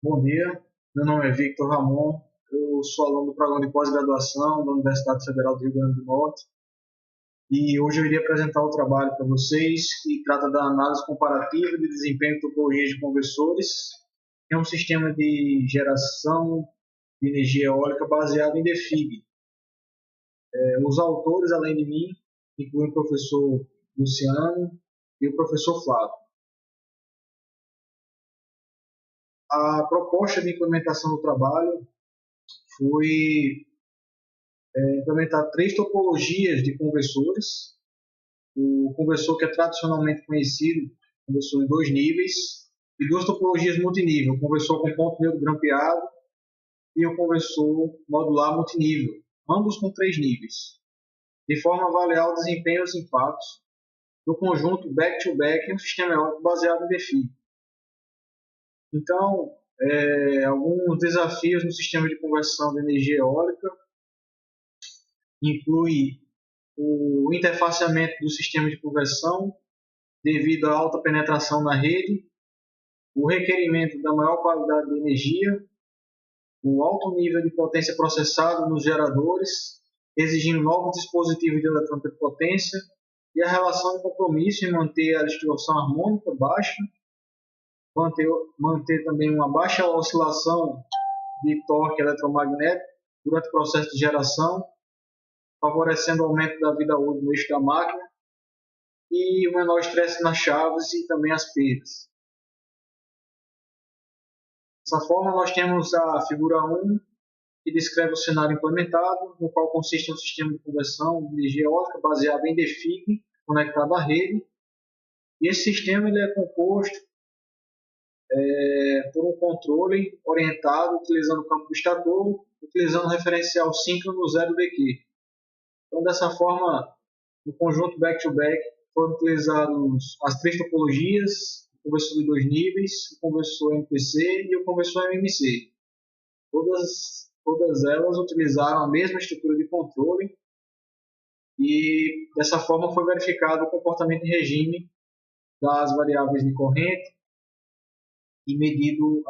Bom dia, meu nome é Victor Ramon, eu sou aluno do programa de pós-graduação da Universidade Federal do Rio Grande do Norte e hoje eu iria apresentar o trabalho para vocês que trata da análise comparativa de desempenho de topologias de conversores em um sistema de geração de energia eólica baseado em DFIG. Os autores, além de mim, incluem o professor Luciano e o professor Flávio. A proposta de implementação do trabalho foi implementar 3 topologias de conversores. O conversor que é tradicionalmente conhecido, conversor de 2 níveis, e 2 topologias multinível, o conversor com ponto neutro grampeado e o conversor modular multinível, ambos com 3 níveis, de forma a avaliar o desempenho e os impactos do conjunto back-to-back em um sistema eólico baseado em DFIG. Então, alguns desafios no sistema de conversão de energia eólica inclui o interfaceamento do sistema de conversão devido à alta penetração na rede, o requerimento da maior qualidade de energia, o alto nível de potência processada nos geradores, exigindo novos dispositivos de eletrônica de potência, e a relação de compromisso em manter a distorção harmônica baixa, manter também uma baixa oscilação de torque eletromagnético durante o processo de geração, favorecendo o aumento da vida útil no eixo da máquina e o menor estresse nas chaves e também as perdas. Dessa forma, nós temos a figura 1, que descreve o cenário implementado, no qual consiste em um sistema de conversão de energia eólica baseado em DFIG, conectado à rede. E esse sistema ele é composto por um controle orientado utilizando o campo do estator, utilizando o referencial síncrono 0DQ. Então, dessa forma, no conjunto back-to-back, foram utilizadas as 3 topologias, o conversor de 2 níveis, o conversor MPC e o conversor MMC. Todas elas utilizaram a mesma estrutura de controle e, dessa forma, foi verificado o comportamento em regime das variáveis de corrente e medido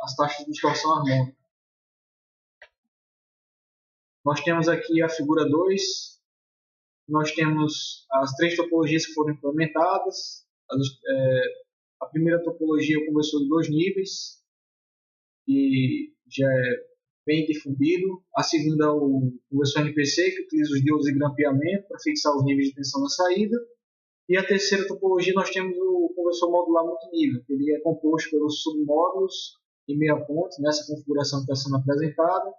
as taxas de distorção harmônica. Nós temos aqui a figura 2, nós temos as 3 topologias que foram implementadas. A primeira topologia é o conversor de 2 níveis, que já é bem difundido. A segunda é o conversor NPC, que utiliza os diodos de grampeamento para fixar os níveis de tensão na saída. E a terceira topologia nós temos o conversor modular multinível, que ele é composto pelos submódulos e meia ponte, nessa configuração que está sendo apresentada,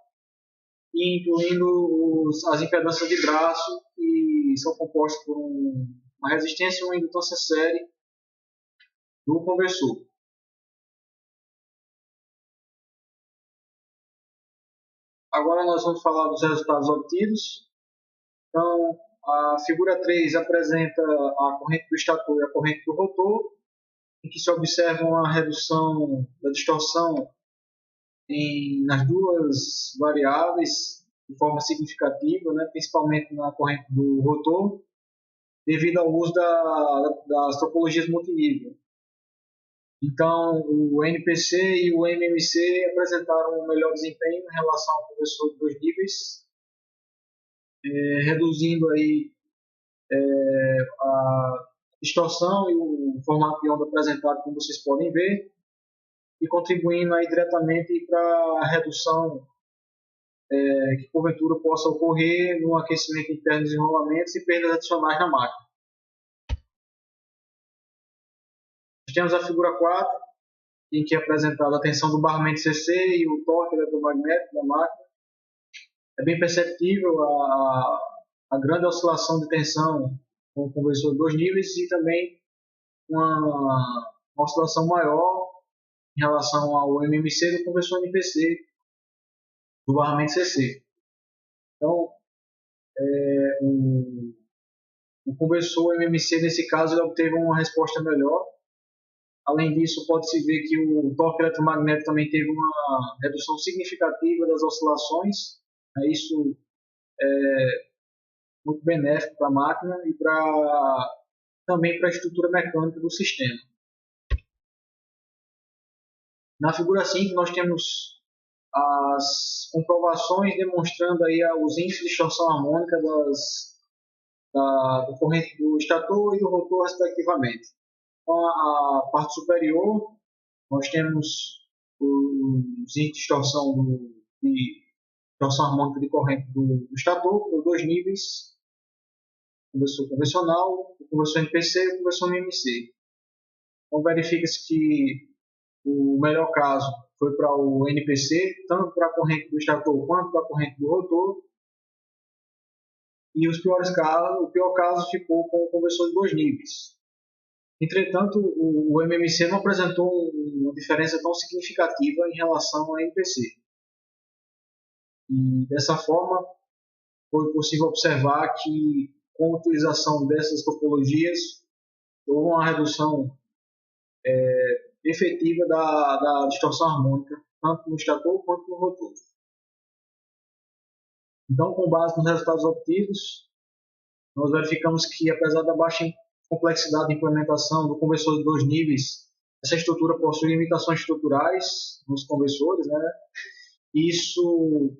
e incluindo as impedâncias de braço, que são compostas por uma resistência e uma indutância série do conversor. Agora nós vamos falar dos resultados obtidos. Então, a figura 3 apresenta a corrente do estator e a corrente do rotor, em que se observa uma redução da distorção nas 2 variáveis de forma significativa, principalmente na corrente do rotor, devido ao uso das topologias multinível. Então, o NPC e o MMC apresentaram um melhor desempenho em relação ao conversor de 2 níveis, reduzindo aí a distorção e o formato de onda apresentado, como vocês podem ver, e contribuindo aí diretamente para a redução que porventura possa ocorrer no aquecimento interno dos enrolamentos e perdas adicionais na máquina. Nós temos a figura 4, em que é apresentada a tensão do barramento CC e o torque eletromagnético da máquina. É bem perceptível a grande oscilação de tensão com o conversor de 2 níveis e também uma oscilação maior em relação ao MMC do conversor NPC do barramento CC. Então, o conversor MMC, nesse caso, ele obteve uma resposta melhor. Além disso, pode-se ver que o torque eletromagnético também teve uma redução significativa das oscilações. Isso é muito benéfico para a máquina e também para a estrutura mecânica do sistema. Na figura 5, nós temos as comprovações demonstrando aí os índices de distorção harmônica do corrente do estator e do rotor, respectivamente. Então, a parte superior, nós temos os índices de distorção harmônica de corrente do estator, por 2 níveis, conversor convencional, o conversor MPC e o conversor MMC. Então, verifica-se que o melhor caso foi para o NPC, tanto para a corrente do estator quanto para a corrente do rotor. E o pior caso ficou com o conversor de 2 níveis. Entretanto, o MMC não apresentou uma diferença tão significativa em relação ao NPC. E dessa forma, foi possível observar que, com a utilização dessas topologias, houve uma redução efetiva da distorção harmônica, tanto no estator quanto no rotor. Então, com base nos resultados obtidos, nós verificamos que, apesar da baixa complexidade de implementação do conversor de 2 níveis, essa estrutura possui limitações estruturais nos conversores, né? Isso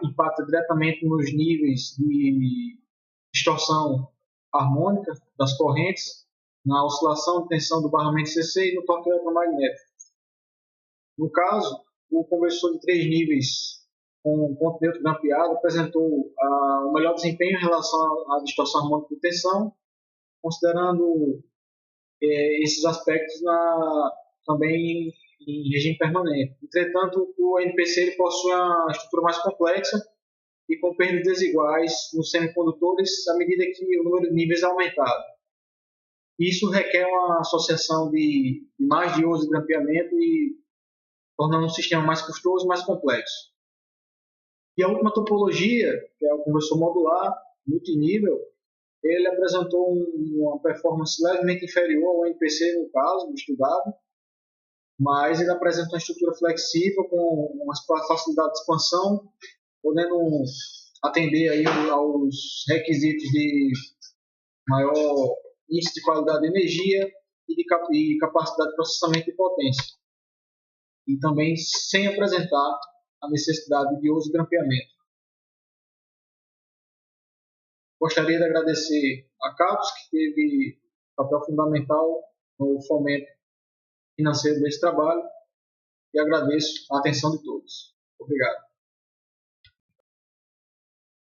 impacta diretamente nos níveis de distorção harmônica das correntes, na oscilação de tensão do barramento CC e no torque eletromagnético. No caso, o conversor de 3 níveis com ponto neutro grampeado apresentou o melhor desempenho em relação à distorção harmônica de tensão, considerando esses aspectos também em regime permanente. Entretanto, o NPC ele possui uma estrutura mais complexa e com perdas desiguais nos semicondutores à medida que o número de níveis é aumentado. Isso requer uma associação de mais diodos de grampeamento e tornando um sistema mais custoso e mais complexo. E a última topologia, que é o conversor modular, multinível, ele apresentou uma performance levemente inferior ao NPC, no caso, estudado, mas ele apresenta uma estrutura flexível com uma facilidade de expansão, podendo atender aí aos requisitos de maior índice de qualidade de energia e capacidade de processamento de potência. E também sem apresentar a necessidade de uso de grampeamento. Gostaria de agradecer a CAPES, que teve papel fundamental no fomento financeiro desse trabalho, e agradeço a atenção de todos. Obrigado.